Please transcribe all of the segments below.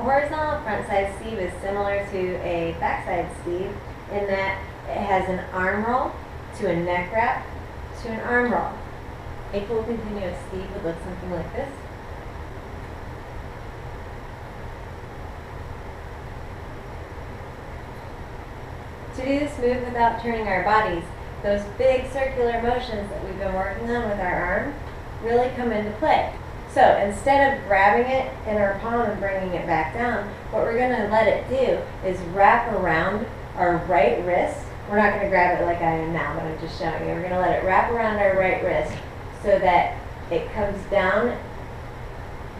horizontal frontside Steve is similar to a backside Steve in that it has an arm roll to a neck wrap to an arm roll. A full continuous Steve would look something like this. To do this move without turning our bodies, those big circular motions that we've been working on with our arm really come into play. So instead of grabbing it in our palm and bringing it back down, what we're going to let it do is wrap around our right wrist. We're not going to grab it like I am now, but I'm just showing you. We're going to let it wrap around our right wrist so that it comes down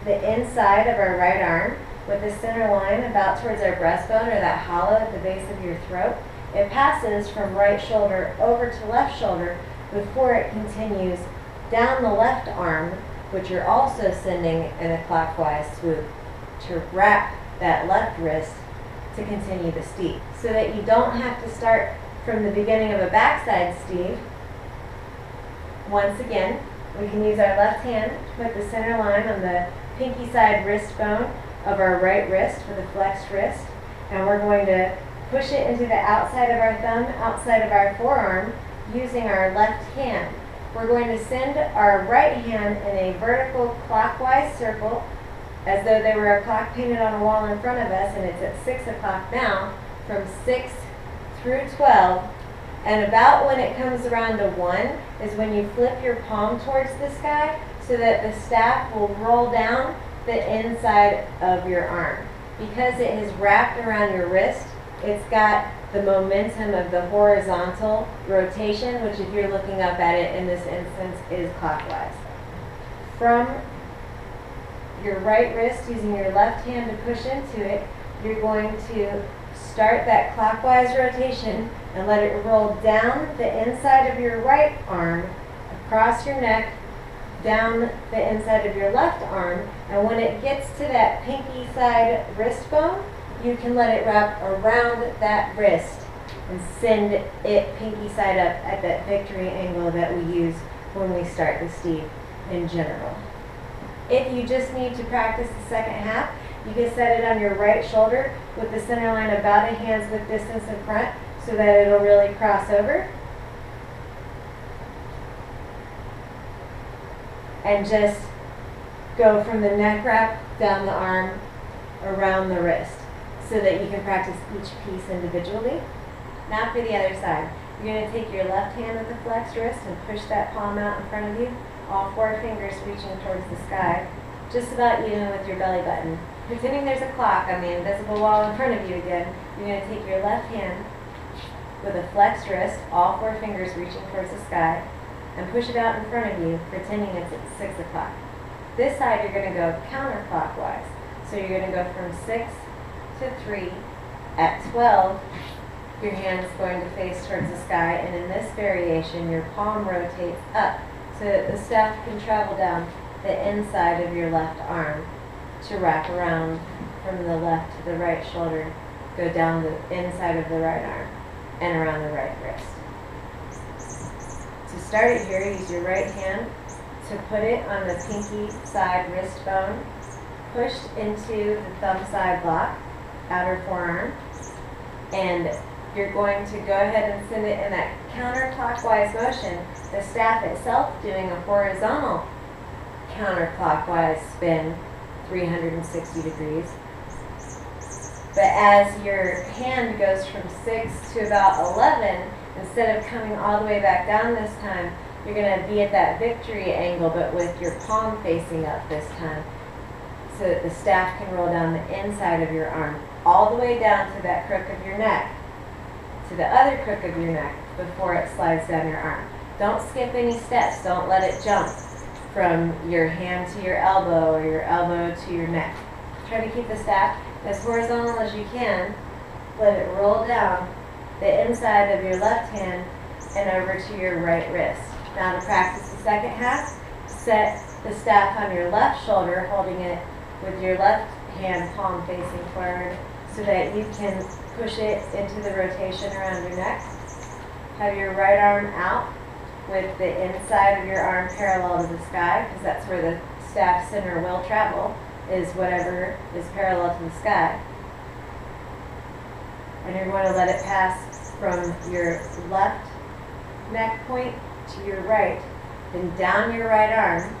the inside of our right arm with the center line about towards our breastbone or that hollow at the base of your throat. It passes from right shoulder over to left shoulder before it continues down the left arm, which you're also sending in a clockwise swoop to wrap that left wrist to continue the Steve. So that you don't have to start from the beginning of a backside Steve. Once again, we can use our left hand to put the center line on the pinky side wrist bone of our right wrist with a flexed wrist, and we're going to push it into the outside of our thumb, outside of our forearm, using our left hand. We're going to send our right hand in a vertical clockwise circle as though there were a clock painted on a wall in front of us, and it's at 6 o'clock now, from 6 through 12. And about when it comes around to 1 is when you flip your palm towards the sky so that the staff will roll down the inside of your arm. Because it is wrapped around your wrist, it's got the momentum of the horizontal rotation, which if you're looking up at it in this instance is clockwise. From your right wrist, using your left hand to push into it, you're going to start that clockwise rotation and let it roll down the inside of your right arm, across your neck, down the inside of your left arm, and when it gets to that pinky side wrist bone, you can let it wrap around that wrist and send it pinky side up at that victory angle that we use when we start the Steve in general. If you just need to practice the second half, you can set it on your right shoulder with the center line about a hand's width distance in front so that it'll really cross over. And just go from the neck wrap down the arm around the wrist so that you can practice each piece individually. Now for the other side. You're going to take your left hand with the flexed wrist and push that palm out in front of you, all 4 fingers reaching towards the sky, just about even with your belly button. Pretending there's a clock on the invisible wall in front of you again, you're going to take your left hand with a flexed wrist, all 4 fingers reaching towards the sky, and push it out in front of you, pretending it's at 6 o'clock. This side you're going to go counterclockwise. So you're going to go from 6 to 3. At 12, your hand's going to face towards the sky, and in this variation, your palm rotates up so that the staff can travel down the inside of your left arm to wrap around from the left to the right shoulder, go down the inside of the right arm, and around the right wrist. To start it here, use your right hand to put it on the pinky side wrist bone, pushed into the thumb side block, outer forearm, and you're going to go ahead and send it in that counterclockwise motion, the staff itself doing a horizontal counterclockwise spin, 360 degrees. But as your hand goes from 6 to about 11, instead of coming all the way back down this time, you're going to be at that victory angle, but with your palm facing up this time, so that the staff can roll down the inside of your arm, all the way down to that crook of your neck, to the other crook of your neck, before it slides down your arm. Don't skip any steps. Don't let it jump from your hand to your elbow or your elbow to your neck. Try to keep the staff as horizontal as you can. Let it roll down the inside of your left hand and over to your right wrist. Now to practice the second half, set the staff on your left shoulder, holding it with your left hand palm facing forward so that you can push it into the rotation around your neck. Have your right arm out with the inside of your arm parallel to the sky, because that's where the staff center will travel. is whatever is parallel to the sky. And you're going to let it pass from your left neck point to your right, then down your right arm,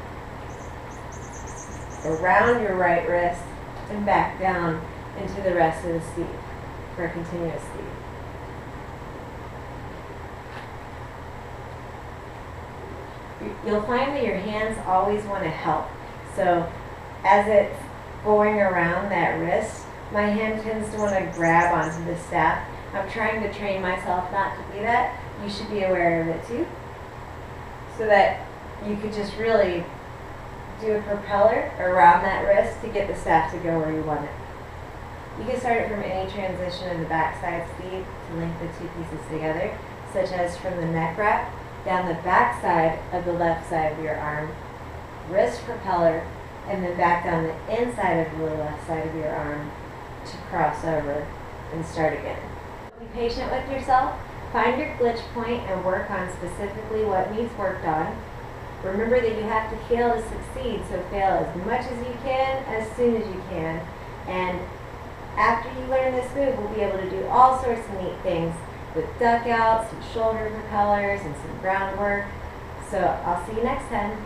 around your right wrist, and back down into the rest of the sleeve for a continuous sleeve. You'll find that your hands always want to help. So as it's going around that wrist, my hand tends to want to grab onto the staff. I'm trying to train myself not to do that. You should be aware of it too, so that you could just really do a propeller around that wrist to get the staff to go where you want it. You can start it from any transition in the backside sleeve to link the two pieces together, such as from the neck wrap down the back side of the left side of your arm, wrist propeller, and then back down the inside of the left side of your arm to cross over and start again. Be patient with yourself. Find your glitch point and work on specifically what needs worked on. Remember that you have to fail to succeed, so fail as much as you can, as soon as you can. And after you learn this move, we'll be able to do all sorts of neat things with duck outs, some shoulder propellers, and some groundwork. So I'll see you next time.